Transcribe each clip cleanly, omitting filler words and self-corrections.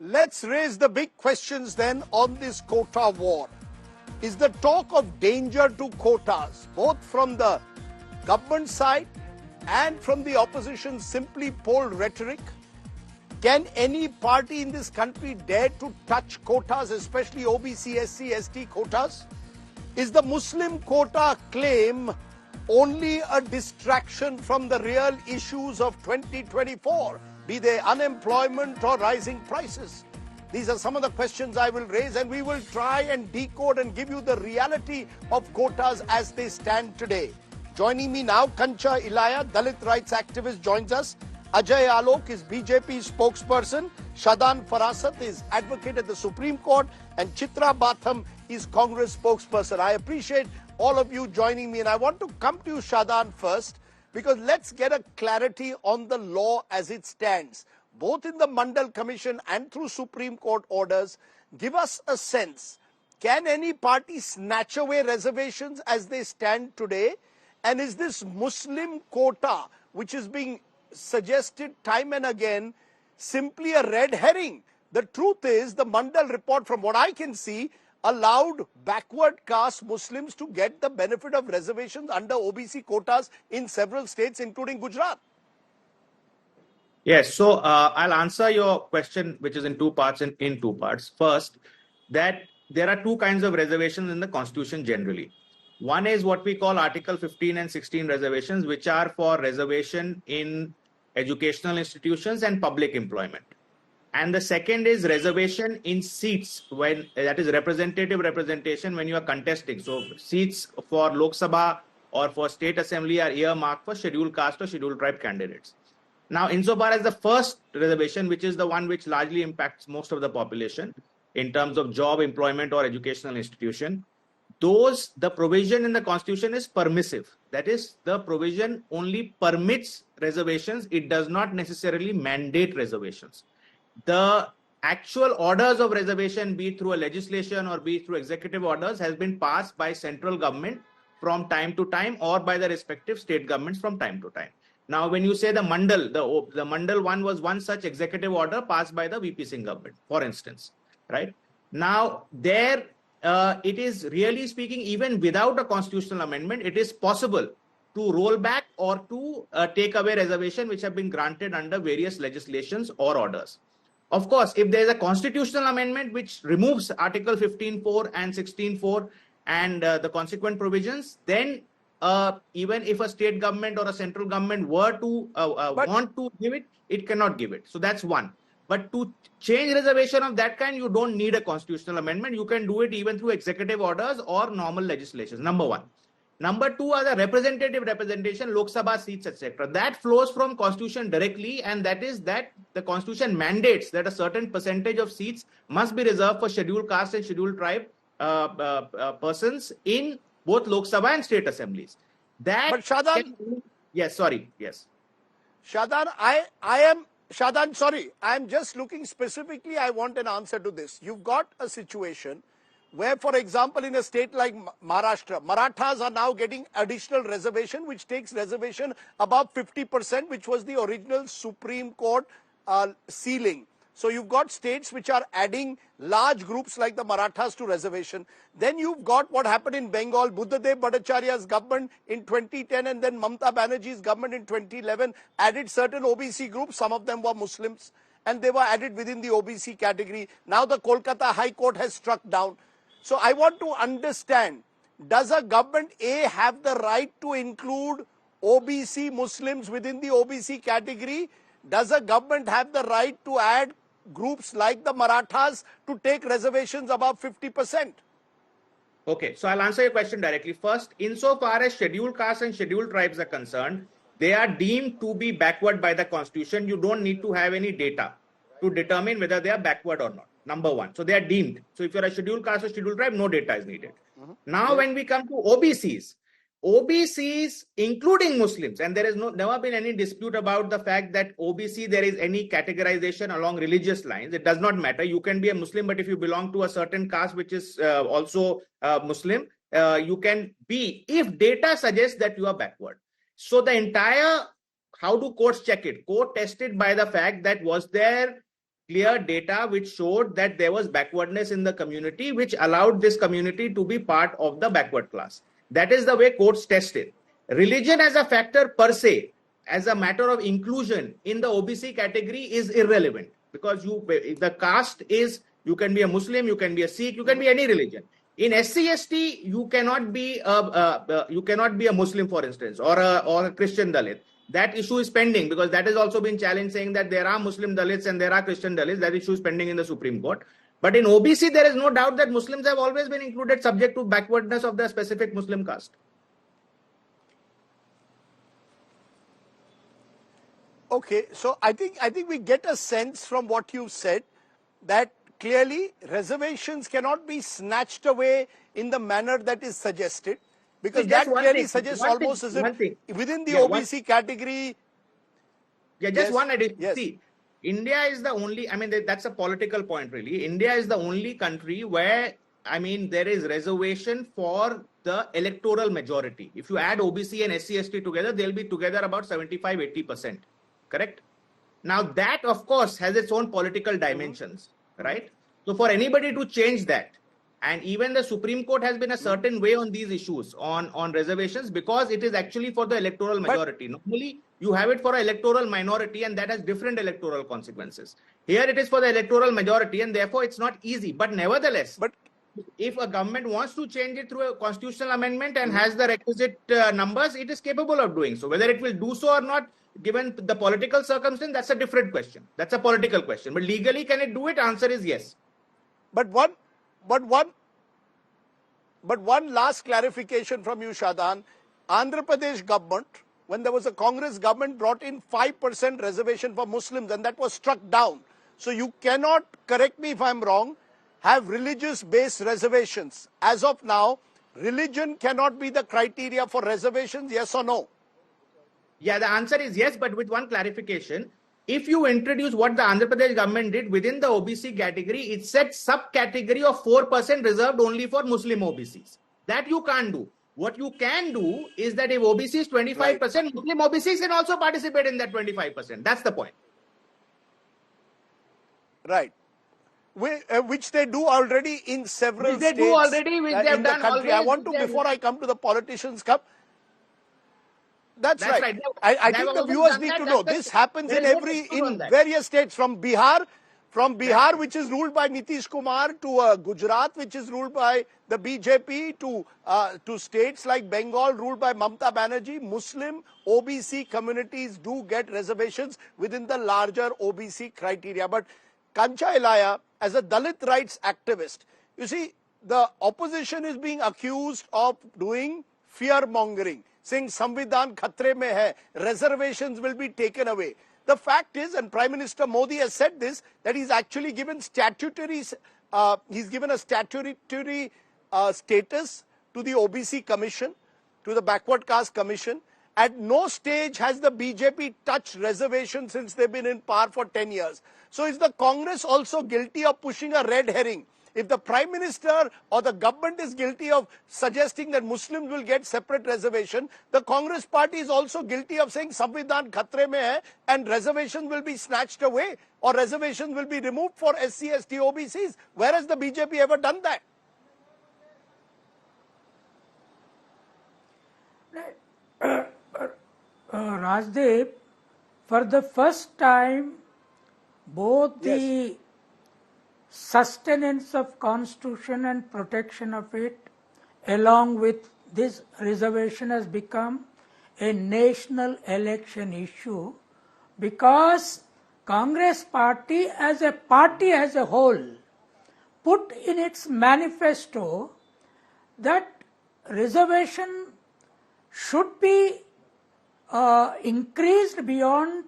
Let's raise the big questions then on this quota war. Is the talk of danger to quotas, both from the government side and from the opposition, simply poll rhetoric? Can any party in this country dare to touch quotas, especially OBC, SC, ST quotas? Is the Muslim quota claim only a distraction from the real issues of 2024, be they unemployment or rising prices? These are some of the questions I will raise, and we will try and decode and give you the reality of quotas as they stand today. Joining me now, Kancha Ilaya, Dalit rights activist, joins us. Ajay Alok is BJP spokesperson. Shadan Farasat is advocate at the Supreme Court. And Chitra Batham is Congress spokesperson. I appreciate all of you joining me. And I want to come to you, Shadan, first, because let's get a clarity on the law as it stands, both in the Mandal Commission and through Supreme Court orders. Give us a sense. Can any party snatch away reservations as they stand today? And is this Muslim quota, which is being suggested time and again, simply a red herring? The truth is, the Mandal report, from what I can see, allowed backward caste Muslims to get the benefit of reservations under OBC quotas in several states, including Gujarat. Yes, so I'll answer your question, which is in two parts. First, that there are two kinds of reservations in the Constitution generally. One is what we call Article 15 and 16 reservations, which are for reservation in educational institutions and public employment. And the second is reservation in seats, when that is representative representation when you are contesting. So seats for Lok Sabha or for state assembly are earmarked for scheduled caste or scheduled tribe candidates. Now, insofar as the first reservation, which is the one which largely impacts most of the population in terms of job, employment, or educational institution, the provision in the Constitution is permissive. That is, the provision only permits reservations. It does not necessarily mandate reservations. The actual orders of reservation, be it through a legislation or be it through executive orders, has been passed by central government from time to time or by the respective state governments from time to time. Now, when you say the Mandal, the Mandal one was one such executive order passed by the VP Singh government, for instance, right? Now, there it is really speaking, even without a constitutional amendment, it is possible to roll back or to take away reservation which have been granted under various legislations or orders. Of course, if there is a constitutional amendment which removes Article 15.4 and 16.4 and the consequent provisions, then even if a state government or a central government were to want to give it, it cannot give it. So that's one. But to change reservation of that kind, you don't need a constitutional amendment. You can do it even through executive orders or normal legislation. Number one. Number two are the representative representation, Lok Sabha seats, etc. That flows from Constitution directly, and that is that the Constitution mandates that a certain percentage of seats must be reserved for scheduled caste and scheduled tribe persons in both Lok Sabha and state assemblies. But Shadan, yes, sorry, yes. Shadan, Shadan, sorry, I'm just looking specifically, I want an answer to this. You've got a situation where, for example, in a state like Maharashtra, Marathas are now getting additional reservation, which takes reservation above 50%, which was the original Supreme Court ceiling. So you've got states which are adding large groups like the Marathas to reservation. Then you've got what happened in Bengal, Buddhadev Bhattacharya's government in 2010 and then Mamata Banerjee's government in 2011 added certain OBC groups. Some of them were Muslims and they were added within the OBC category. Now the Kolkata High Court has struck down. So I want to understand, does a government A have the right to include OBC Muslims within the OBC category? Does a government have the right to add groups like the Marathas to take reservations above 50%? Okay, so I'll answer your question directly. First, insofar as scheduled castes and scheduled tribes are concerned, they are deemed to be backward by the Constitution. You don't need to have any data to determine whether they are backward or not. Number one. So they are deemed. So if you're a scheduled caste or scheduled tribe, no data is needed. Now, when we come to OBCs, including Muslims, and there is never been any dispute about the fact that OBC, there is any categorization along religious lines. It does not matter. You can be a Muslim, but if you belong to a certain caste, which is also Muslim, you can be, if data suggests that you are backward. So the entire, how do courts check it? Court tested by the fact that was there clear data which showed that there was backwardness in the community, which allowed this community to be part of the backward class. That is the way courts test it. Religion as a factor per se, as a matter of inclusion in the OBC category, is irrelevant, because the caste is, you can be a Muslim, you can be a Sikh, you can be any religion. In SC/ST, you cannot be a Muslim, for instance, or a Christian Dalit. That issue is pending, because that has also been challenged, saying that there are Muslim Dalits and there are Christian Dalits. That issue is pending in the Supreme Court. But in OBC, there is no doubt that Muslims have always been included, subject to backwardness of the specific Muslim caste. Okay, so I think we get a sense from what you said that clearly reservations cannot be snatched away in the manner that is suggested, because that clearly suggests almost as if within the OBC category. Yeah, just one addition. Yes. See, India is the only, I mean, that's a political point really. India is the only country where, I mean, there is reservation for the electoral majority. If you add OBC and SC/ST together, they'll be together about 75-80%. Correct? Now that, of course, has its own political dimensions, right? So for anybody to change that, and even the Supreme Court has been a certain way on these issues, on reservations, because it is actually for the electoral majority. Normally, you have it for an electoral minority, and that has different electoral consequences. Here it is for the electoral majority, and therefore it's not easy. But nevertheless, if a government wants to change it through a constitutional amendment and has the requisite numbers, it is capable of doing so. Whether it will do so or not, given the political circumstance, that's a different question. That's a political question. But legally, can it do it? Answer is yes. But one last clarification from you, Shadan. Andhra Pradesh government, when there was a Congress government, brought in 5% reservation for Muslims, and that was struck down. So you cannot, correct me if I'm wrong, have religious-based reservations. As of now, religion cannot be the criteria for reservations, yes or no? Yeah, the answer is yes, but with one clarification. If you introduce what the Andhra Pradesh government did within the OBC category, it set subcategory of 4% reserved only for Muslim OBCs. That you can't do. What you can do is that if OBC is 25%, right, Muslim OBCs can also participate in that 25%. That's the point. Right. Which they do already in several states. They do already, which they have done always. I want to, before I come to the politicians, That's right. I think the viewers need to know this happens in various states, from Bihar, which is ruled by Nitish Kumar, to Gujarat, which is ruled by the BJP, to states like Bengal, ruled by Mamata Banerjee. Muslim OBC communities do get reservations within the larger OBC criteria. But Kancha Ilaya, as a Dalit rights activist, you see, the opposition is being accused of doing fear-mongering, saying Samvidhan khatre mein hai, reservations will be taken away. The fact is, and Prime Minister Modi has said this, that he's actually given he's given a statutory status to the OBC Commission, to the Backward Caste Commission. At no stage has the BJP touched reservations since they've been in power for 10 years. So is the Congress also guilty of pushing a red herring? If the Prime Minister or the government is guilty of suggesting that Muslims will get separate reservation, the Congress party is also guilty of saying Samvidhan khatre mein hai and reservations will be snatched away or reservations will be removed for SC, ST, OBCs. Where has the BJP ever done that? Rajdeep, for the first time, both the sustenance of constitution and protection of it, along with this reservation, has become a national election issue, because Congress party as a whole put in its manifesto that reservation should be increased beyond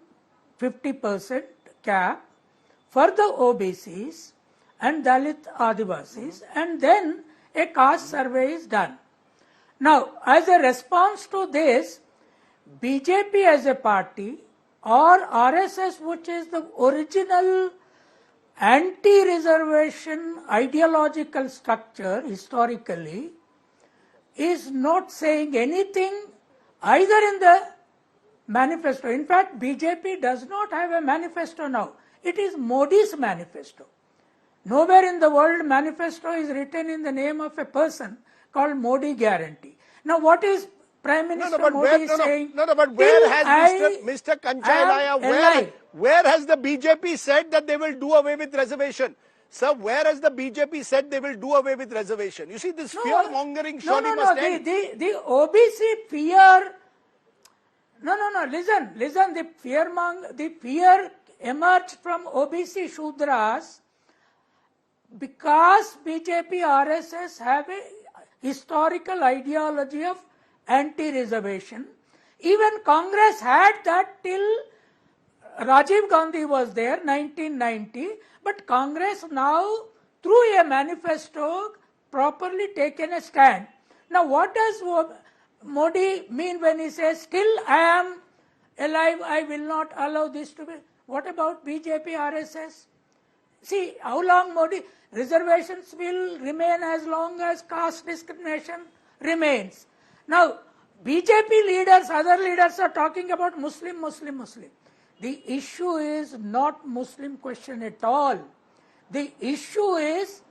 50% cap for the OBCs and Dalit Adivasis, and then a caste survey is done. Now, as a response to this, BJP as a party or RSS, which is the original anti-reservation ideological structure historically, is not saying anything either in the manifesto. In fact, BJP does not have a manifesto now. It is Modi's manifesto. Nowhere in the world manifesto is written in the name of a person called Modi guarantee. Now what is Prime Minister Modi saying? But where has Mr. Kanchailaya, where has the BJP said that they will do away with reservation? Sir, where has the BJP said they will do away with reservation? You see, this fear-mongering surely must end. The OBC fear... Listen, the fear emerged from OBC Shudras because BJP, RSS have a historical ideology of anti-reservation. Even Congress had that till Rajiv Gandhi was there, 1990, but Congress now, through a manifesto, properly taken a stand. Now, what does Modi mean when he says, still I am alive, I will not allow this to be? What about BJP, RSS? See, how long Modi? Reservations will remain as long as caste discrimination remains. Now, BJP leaders, other leaders are talking about Muslim. The issue is not Muslim question at all. The issue is,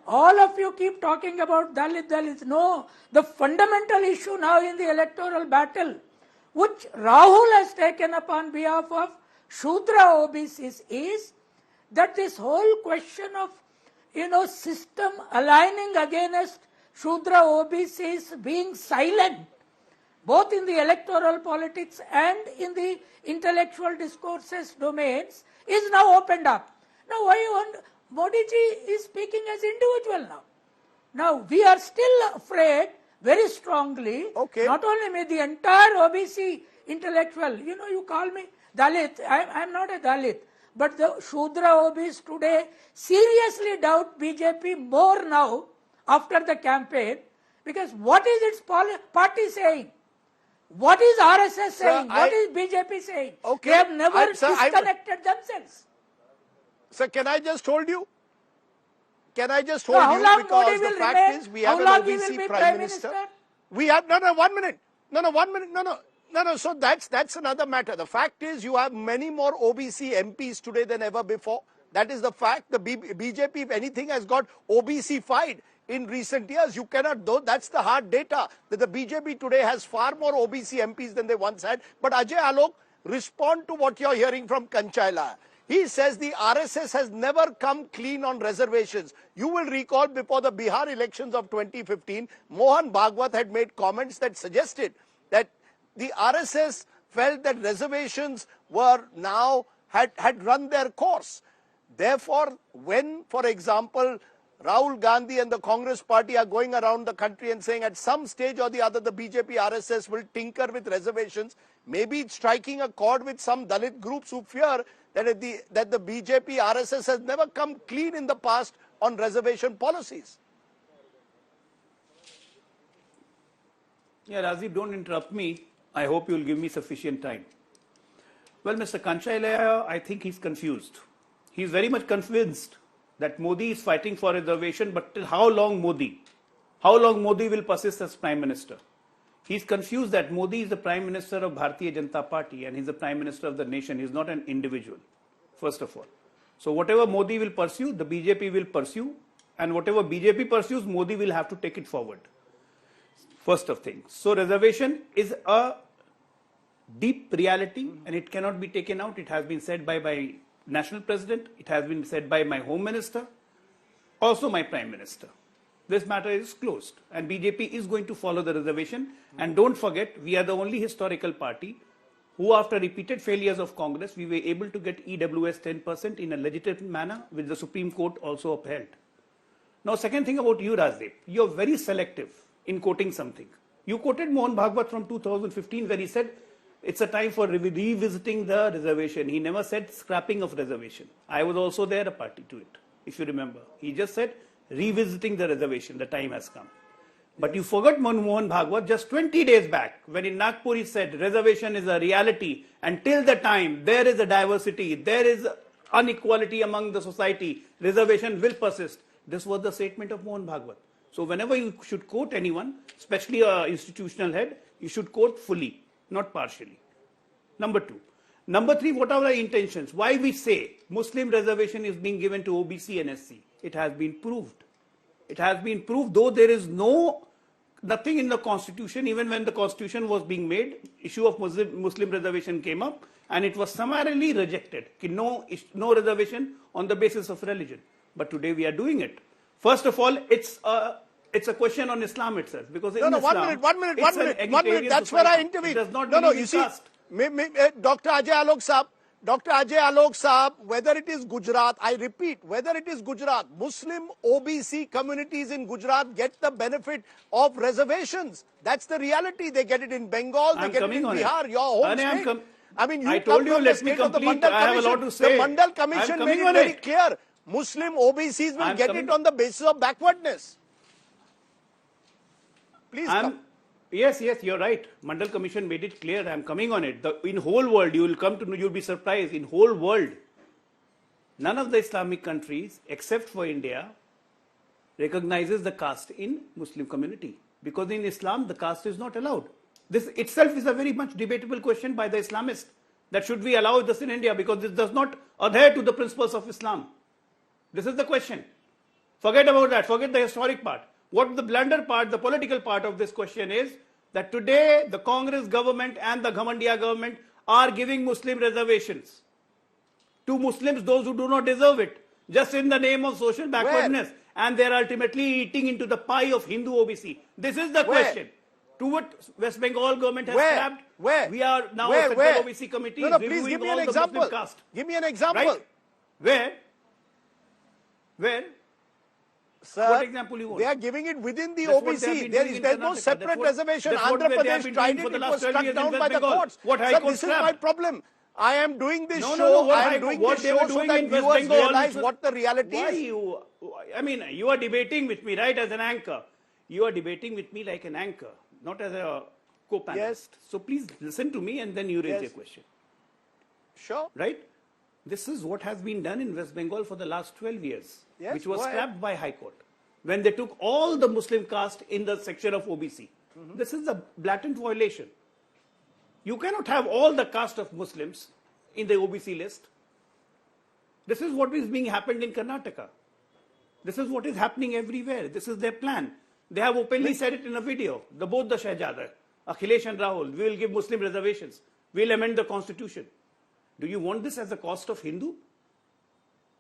all of you keep talking about Dalits. No, the fundamental issue now in the electoral battle, which Rahul has taken up on behalf of Shudra OBCs, is that this whole question of, system aligning against Shudra OBCs being silent, both in the electoral politics and in the intellectual discourses domains, is now opened up. Now, Modi ji is speaking as individual now. Now, we are still afraid very strongly, not only me, the entire OBC intellectual, you call me Dalit, I am not a Dalit, but the Shudra OBCs today seriously doubt BJP more now after the campaign, because what is its party saying? What is RSS saying? What is BJP saying? They have never disconnected themselves. Sir, can I just hold you? Because the fact is we have an OBC Prime Minister. We have, 1 minute. No, so that's another matter. The fact is you have many more OBC MPs today than ever before. That is the fact. The BJP, if anything, has got OBC-fied in recent years. You cannot, though, that's the hard data, that the BJP today has far more OBC MPs than they once had. But Ajay Alok, respond to what you're hearing from Kanchailaya. He says the RSS has never come clean on reservations. You will recall before the Bihar elections of 2015, Mohan Bhagwat had made comments that suggested that the RSS felt that reservations were now, had run their course. Therefore, when, for example, Rahul Gandhi and the Congress party are going around the country and saying at some stage or the other the BJP RSS will tinker with reservations, maybe it's striking a chord with some Dalit groups who fear that the BJP RSS has never come clean in the past on reservation policies. Yeah, Rajdeep, don't interrupt me. I hope you'll give me sufficient time. Well, Mr. Kanchailaya, I think he's confused. He's very much convinced that Modi is fighting for reservation, but till how long Modi? How long Modi will persist as Prime Minister? He's confused that Modi is the Prime Minister of Bharatiya Janata Party and he's the Prime Minister of the nation. He's not an individual, first of all. So whatever Modi will pursue, the BJP will pursue, and whatever BJP pursues, Modi will have to take it forward. First of things. So reservation is a deep reality and it cannot be taken out. It has been said by my National President, it has been said by my Home Minister, also my Prime Minister. This matter is closed and BJP is going to follow the reservation. And don't forget, we are the only historical party who, after repeated failures of Congress, we were able to get EWS 10% in a legitimate manner, which the Supreme Court also upheld. Now, second thing about you, Rajdeep, you're very selective in quoting something. You quoted Mohan Bhagwat from 2015 where he said, it's a time for revisiting the reservation. He never said scrapping of reservation. I was also there a party to it, if you remember. He just said revisiting the reservation, the time has come. But you forgot Mohan Bhagwat just 20 days back when in Nagpur he said reservation is a reality and till the time there is a diversity, there is inequality among the society, reservation will persist. This was the statement of Mohan Bhagwat. So whenever you should quote anyone, especially an institutional head, you should quote fully, not partially. Number two, Number three, what are our intentions? Why we say Muslim reservation is being given to OBC and SC? It has been proved. It has been proved, though there is nothing in the constitution, even when the constitution was being made, issue of Muslim reservation came up and it was summarily rejected. No reservation on the basis of religion. But today we are doing it. First of all, it's a question on Islam itself, because in Islam, one minute. That's where I intervene. It does not believe you in see, caste. Dr. Ajay Alok Saab, whether it is Gujarat, I repeat, whether it is Gujarat, Muslim OBC communities in Gujarat get the benefit of reservations. That's the reality. They get it in Bengal, they get it in Bihar, your home state. I mean, I told you, let me complete. I have a lot to say. The Mandal Commission made it very clear. Muslim OBCs will get it on the basis of backwardness. Please come. Yes, you're right. Mandal Commission made it clear. I'm coming on it. In whole world, you'll be surprised. In whole world, none of the Islamic countries, except for India, recognizes the caste in Muslim community. Because in Islam, the caste is not allowed. This itself is a very much debatable question by the Islamists. That should we allow this in India? Because this does not adhere to the principles of Islam. This is the question. Forget about that. Forget the historic part. What the blunder part, the political part of this question is that today the Congress government and the Ghamandia government are giving Muslim reservations to Muslims, those who do not deserve it, just in the name of social backwardness. And they're ultimately eating into the pie of Hindu OBC. This is the question. To what West Bengal government has grabbed. We are now a central OBC committee please give me an example. Muslim caste. Give me an example. Right? Where? Sir, what example you want? They are giving it within the OBC. There's no separate reservation. Andhra Pradesh tried it. It was struck down by the courts. Sir, this is my problem. I am doing this show. I am doing this show so that viewers realize what the reality is. You are debating with me, right, as an anchor. You are debating with me like an anchor, not as a co-panelist. Yes. So please listen to me and then you raise your question. Sure. Right? This is what has been done in West Bengal for the last 12 years, which was scrapped by High Court, when they took all the Muslim caste in the section of OBC. This is a blatant violation. You cannot have all the caste of Muslims in the OBC list. This is what is being happened in Karnataka. This is what is happening everywhere. This is their plan. They have openly said it in a video. Both the Shahzada, Akhilesh and Rahul, we will give Muslim reservations. We will amend the constitution. Do you want this as a cost of Hindu,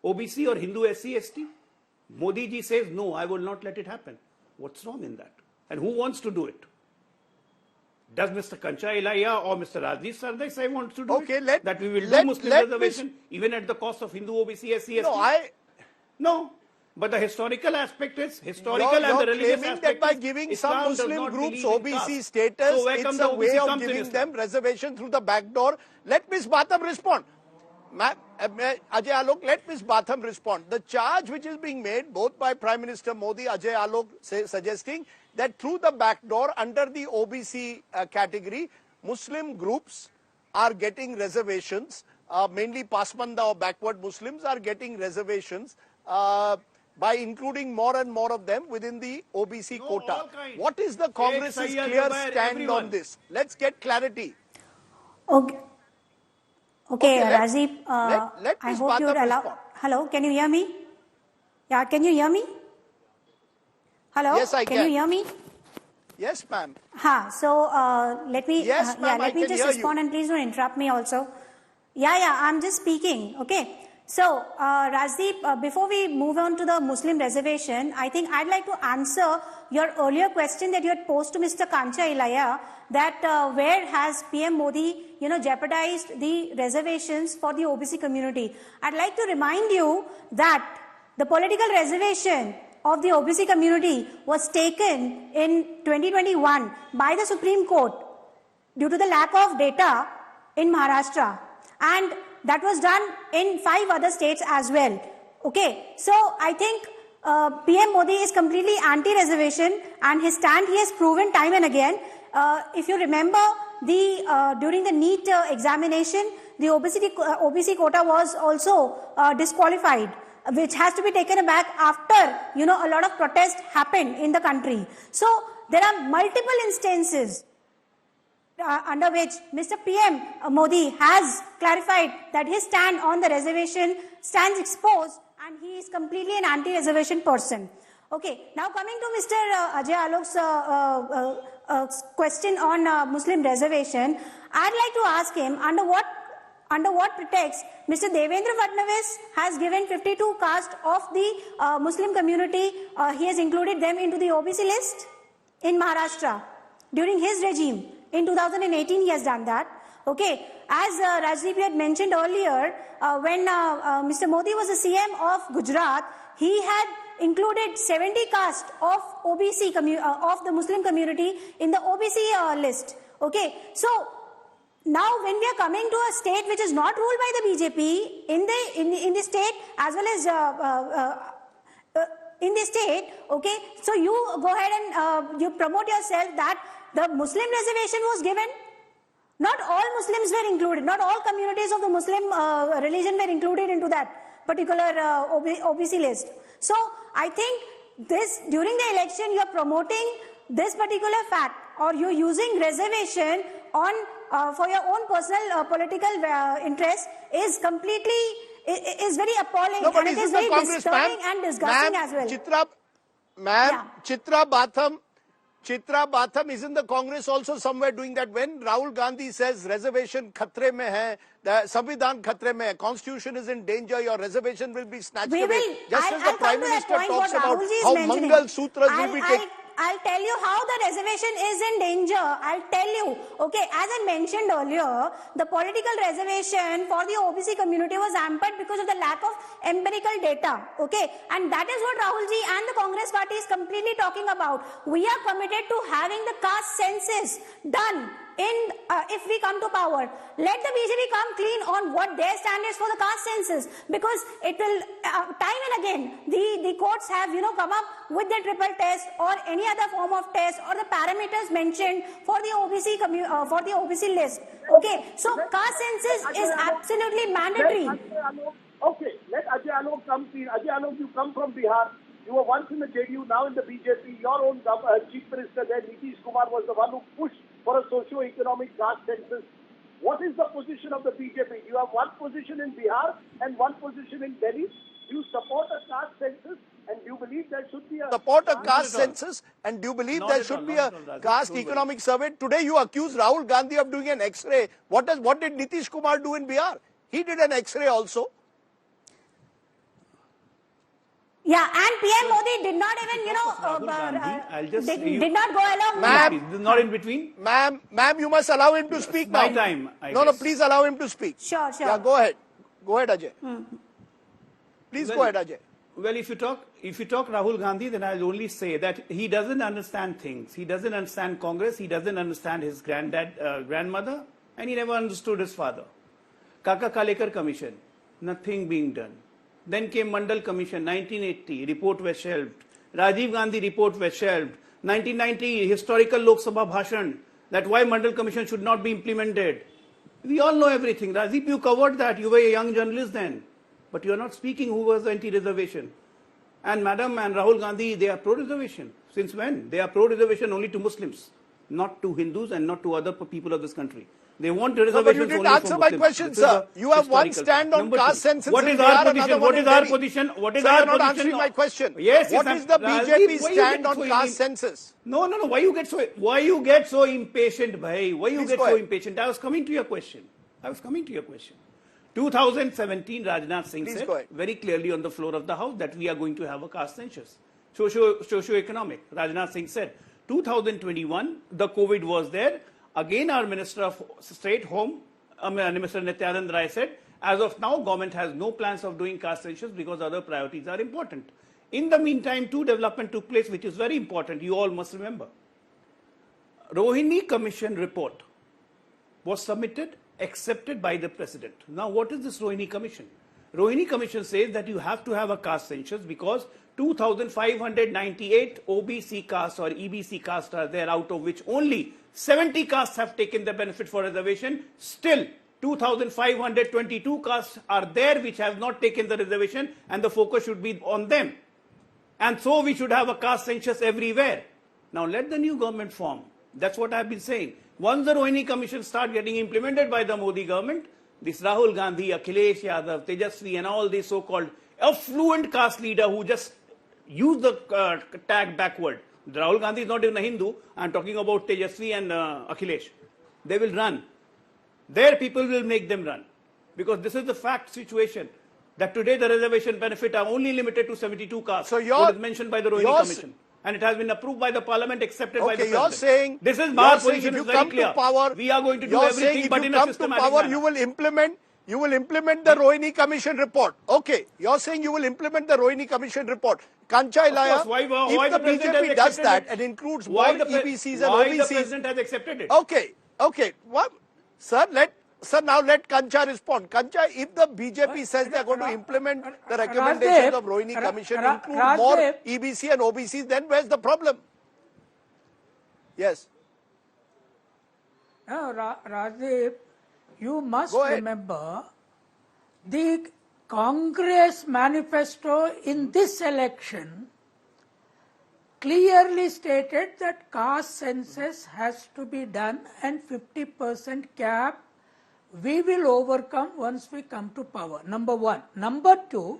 OBC or Hindu SC, ST? Modi ji says, no, I will not let it happen. What's wrong in that? And who wants to do it? Does Mr. Kancha Ilaiah or Mr. Rajdeep Sardesai want to do it? That we will do Muslim reservation even at the cost of Hindu, OBC, SC, ST? No. But the historical aspect is and the religious aspect that by giving some Muslim groups OBC status, so it's a way of giving them reservation through the back door. Let Ms. Batham respond. Ajay Alok, let Ms. Batham respond. The charge which is being made both by Prime Minister Modi, Ajay Alok suggesting that through the back door under the OBC category, Muslim groups are getting reservations, mainly Pasmanda or backward Muslims are getting reservations by including more and more of them within the OBC quota. What is the Congress's clear stand on this? Let's get clarity. Okay, Rajdeep, I hope you would allow... Respond. Hello, can you hear me? Yeah, can you hear me? Hello? Yes, I can. Can you hear me? Yes, ma'am. Let me, let me just respond and please don't interrupt me also. I'm just speaking, okay? So, Rajdeep, before we move on to the Muslim reservation, I think I'd like to answer your earlier question that you had posed to Mr. Kancha Ilaiah, that where has PM Modi, jeopardized the reservations for the OBC community. I'd like to remind you that the political reservation of the OBC community was taken in 2021 by the Supreme Court due to the lack of data in Maharashtra. And that was done in 5 other states as well. Okay, so I think PM Modi is completely anti-reservation and his stand he has proven time and again. If you remember, during the NEET examination, the OBC quota was also disqualified, which has to be taken back after, a lot of protest happened in the country. So there are multiple instances under which Mr. PM Modi has clarified that his stand on the reservation stands exposed and he is completely an anti-reservation person. Okay, now coming to Mr. Ajay Alok's question on Muslim reservation, I'd like to ask him under what pretext Mr. Devendra Fadnavis has given 52 castes of the Muslim community, he has included them into the OBC list in Maharashtra during his regime. In 2018 he has done that. Okay, as Rajdeep had mentioned earlier, when Mr. Modi was the CM of Gujarat, he had included 70 castes of OBC of the Muslim community in the OBC list. Okay, so now when we are coming to a state which is not ruled by the BJP in the state as well as in the state, okay, so you go ahead and you promote yourself that the Muslim reservation was given. Not all Muslims were included. Not all communities of the Muslim religion were included into that particular OBC list. So I think this during the election you are promoting this particular fact, or you're using reservation on for your own personal political interest is completely is very appalling, no, and it is very disturbing and disgusting as well. Chitra Batham, isn't the Congress also somewhere doing that? When Rahul Gandhi says reservation khatre mein hai, the Samvidhan khatre mein hai, Constitution is in danger, your reservation will be snatched away. Just as the Prime Minister talks about how Mangal Sutras will be taken. I'll tell you how the reservation is in danger. I'll tell you. Okay, as I mentioned earlier, the political reservation for the OBC community was hampered because of the lack of empirical data. Okay, and that is what Rahulji and the Congress party is completely talking about. We are committed to having the caste census done if we come to power. Let the BJP come clean on what their standards for the caste census, because it will time and again the courts have come up with the triple test or any other form of test or the parameters mentioned for the OBC list. Okay, so caste census is absolutely mandatory. Okay, let Ajay Alok come clean. Ajay Alok, you come from Bihar. You were once in the JDU, now in the BJP. Your own chief minister there, Nitish Kumar, was the one who pushed for a socio-economic caste census. What is the position of the BJP? You have one position in Bihar and one position in Delhi. You support a caste census, and you believe there should be a... Support a caste census, and do you believe there should be a caste economic survey? Today you accuse Rahul Gandhi of doing an X-ray. What did Nitish Kumar do in Bihar? He did an X-ray also. Yeah, and PM Modi did not even, did not go along. Ma'am, this is not in between. Ma'am, you must allow him to speak now. My time, I No, guess. please allow him to speak. Sure. Yeah, go ahead. Go ahead, Ajay. Please go ahead, Ajay. Well, if you talk Rahul Gandhi, then I'll only say that he doesn't understand things. He doesn't understand Congress. He doesn't understand his grandmother, and he never understood his father. Kaka Kalekar Commission, nothing being done. Then came Mandal Commission, 1980, report was shelved. Rajiv Gandhi report was shelved. 1990, historical Lok Sabha Bhashan, that why Mandal Commission should not be implemented. We all know everything. Rajdeep, you covered that. You were a young journalist then. But you are not speaking who was anti-reservation. And Madam and Rahul Gandhi, they are pro-reservation. Since when? They are pro-reservation only to Muslims, not to Hindus and not to other people of this country. They want reservations but you didn't only answer for my Muslims. question, sir. You have one stand on caste census. What is our position? What is our position? What is our position? You're not answering my question. Yes, what is the BJP stand on caste census? No. Why you get so impatient, bhai? Why you get so impatient? I was coming to your question. 2017, Rajnath Singh said very clearly on the floor of the House that we are going to have a caste census, socio-economic. Rajnath Singh said 2021, the COVID was there. Again, our Minister of State Home, Mr. Nityanand Rai said, as of now, government has no plans of doing caste census because other priorities are important. In the meantime, two developments took place, which is very important. You all must remember. Rohini Commission report was submitted, accepted by the President. Now, what is this Rohini Commission? Rohini Commission says that you have to have a caste census because 2,598 OBC castes or EBC castes are there, out of which only 70 castes have taken the benefit for reservation. Still, 2,522 castes are there which have not taken the reservation, and the focus should be on them. And so we should have a caste census everywhere. Now let the new government form. That's what I've been saying. Once the Rohini Commission start getting implemented by the Modi government, this Rahul Gandhi, Akhilesh Yadav, Tejasvi and all these so-called affluent caste leader who just use the tag backward. Rahul Gandhi is not even a Hindu. I'm talking about Tejasvi and Akhilesh. They will run. Their people will make them run. Because this is the fact situation. That today the reservation benefit are only limited to 72 castes. So what is mentioned by the Rohini Commission. And it has been approved by the parliament, accepted by the president. You're saying, this is our position, if you is very come clear. to power, we are going to do everything but in a systematic power, manner. You will implement the Rohini Commission report. Okay, you're saying you will implement the Rohini Commission report. Kancha Ilaya, if the BJP does that and includes more EBCs and OBCs. Why the president has accepted it? Okay. What? Sir, now let Kancha respond. Kancha, if the BJP says they are going to implement the recommendations of Rohini Commission, include more EBC and OBCs, then where's the problem? Yes. Now, Rajdeep, you must remember the Congress manifesto in this election clearly stated that caste census has to be done and 50% cap we will overcome once we come to power. Number one. Number two,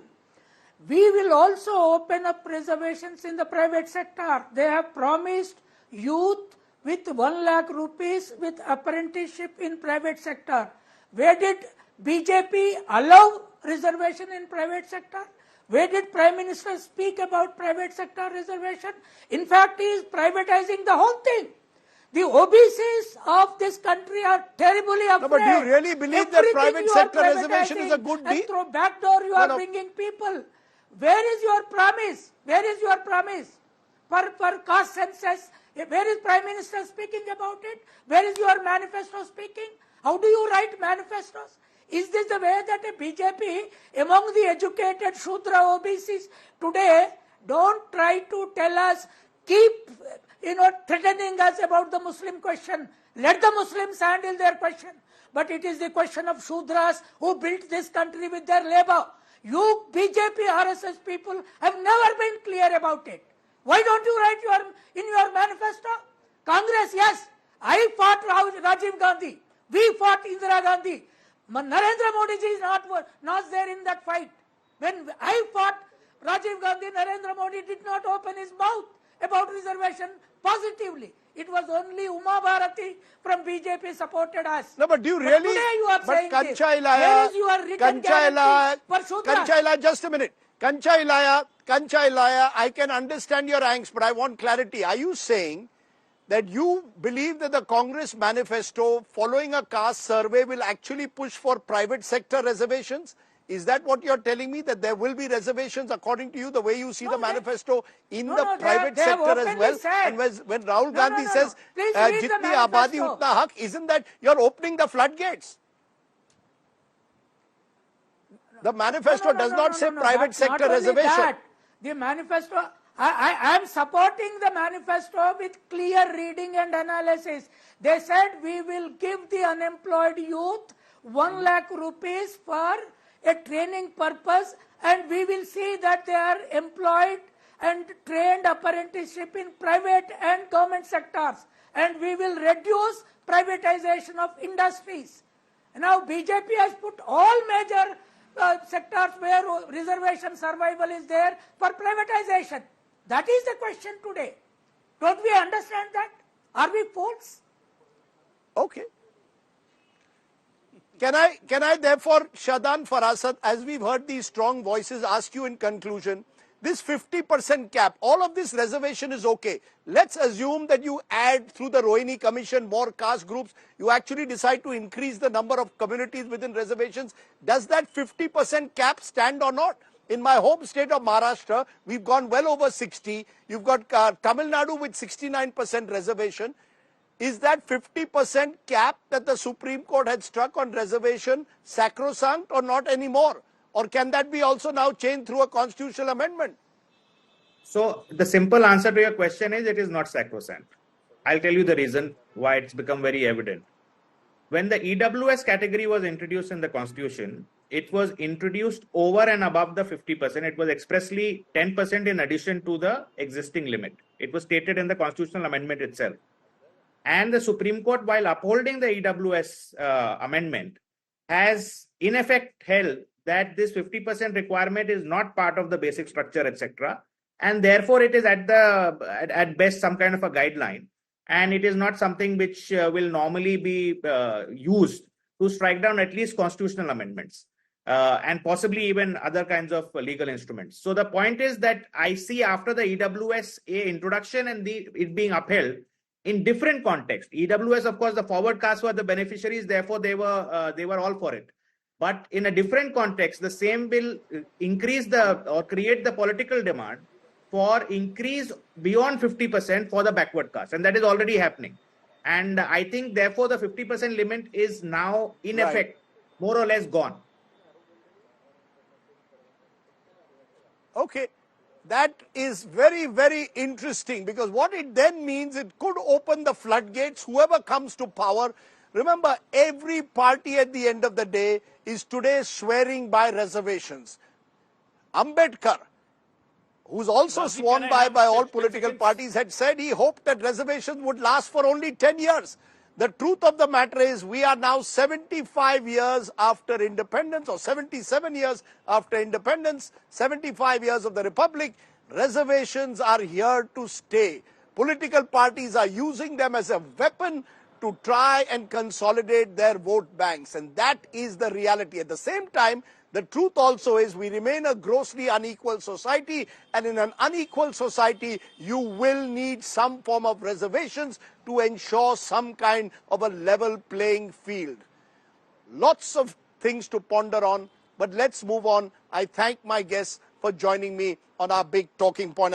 we will also open up reservations in the private sector. They have promised youth with 1 lakh rupees with apprenticeship in private sector. Where did BJP allow reservation in private sector? Where did Prime Minister speak about private sector reservation? In fact, he is privatizing the whole thing. The OBCs of this country are terribly afraid. No, but do you really believe that private sector reservation is a good deal? And through back door you are bringing people. Where is your promise? Where is your promise? For caste census, where is Prime Minister speaking about it? Where is your manifesto speaking? How do you write manifestos? Is this the way that a BJP among the educated Shudra OBCs today don't try to tell us, keep threatening us about the Muslim question. Let the Muslims handle their question. But it is the question of Shudras who built this country with their labor. You BJP RSS people have never been clear about it. Why don't you write in your manifesto? Congress, yes, I fought Rajiv Gandhi. We fought Indira Gandhi. Narendra Modi ji is not there in that fight. When I fought Rajiv Gandhi, Narendra Modi did not open his mouth about reservation positively. It was only Uma Bharati from BJP supported us. No, but do you really? Today you are saying Kancha this. Ilaya, Where is your written guarantee for Shudras? Kancha Ilaya, just a minute. Kancha Ilaya, I can understand your angst, but I want clarity. Are you saying that you believe that the Congress manifesto following a caste survey will actually push for private sector reservations? Is that what you're telling me, that there will be reservations according to you, the way you see the manifesto in the private sector as well? And when Rahul Gandhi says, Jitni Abadi Utna Hak, isn't that you're opening the floodgates? The manifesto does not say private sector reservation. The manifesto, I am supporting the manifesto with clear reading and analysis. They said we will give the unemployed youth 1 lakh rupees for a training purpose, and we will see that they are employed and trained apprenticeship in private and government sectors, and we will reduce privatization of industries. Now BJP has put all major sectors where reservation survival is there for privatization. That is the question today. Don't we understand that? Are we fools? Okay. Can I therefore, Shadan Farasat, as we've heard these strong voices, ask you in conclusion, this 50% cap, all of this reservation is okay. Let's assume that you add through the Rohini Commission more caste groups, you actually decide to increase the number of communities within reservations. Does that 50% cap stand or not? In my home state of Maharashtra, we've gone well over 60. You've got Tamil Nadu with 69% reservation. Is that 50% cap that the Supreme Court had struck on reservation sacrosanct or not anymore? Or can that be also now changed through a constitutional amendment? So the simple answer to your question is it is not sacrosanct. I'll tell you the reason why it's become very evident. When the EWS category was introduced in the constitution, it was introduced over and above the 50%. It was expressly 10% in addition to the existing limit. It was stated in the constitutional amendment itself. And the Supreme Court, while upholding the EWS amendment, has in effect held that this 50% requirement is not part of the basic structure, etc. And therefore, it is at best some kind of a guideline. And it is not something which will normally be used to strike down at least constitutional amendments and possibly even other kinds of legal instruments. So the point is that I see after the EWSA introduction and it being upheld in different contexts. EWS, of course, the forward caste were the beneficiaries, therefore they were all for it. But in a different context, the same will increase or create the political demand for increase beyond 50% for the backward caste, and that is already happening. And I think, therefore, the 50% limit is now in effect more or less gone. Okay, that is very, very interesting, because what it then means, it could open the floodgates. Whoever comes to power, remember, every party at the end of the day is today swearing by reservations. Ambedkar, who's also sworn by all political parties, had said he hoped that reservations would last for only 10 years. The truth of the matter is we are now 75 years after independence, or 77 years after independence, 75 years of the Republic. Reservations are here to stay. Political parties are using them as a weapon to try and consolidate their vote banks. And that is the reality. At the same time, the truth also is we remain a grossly unequal society, and in an unequal society, you will need some form of reservations to ensure some kind of a level playing field. Lots of things to ponder on, but let's move on. I thank my guests for joining me on our big talking point.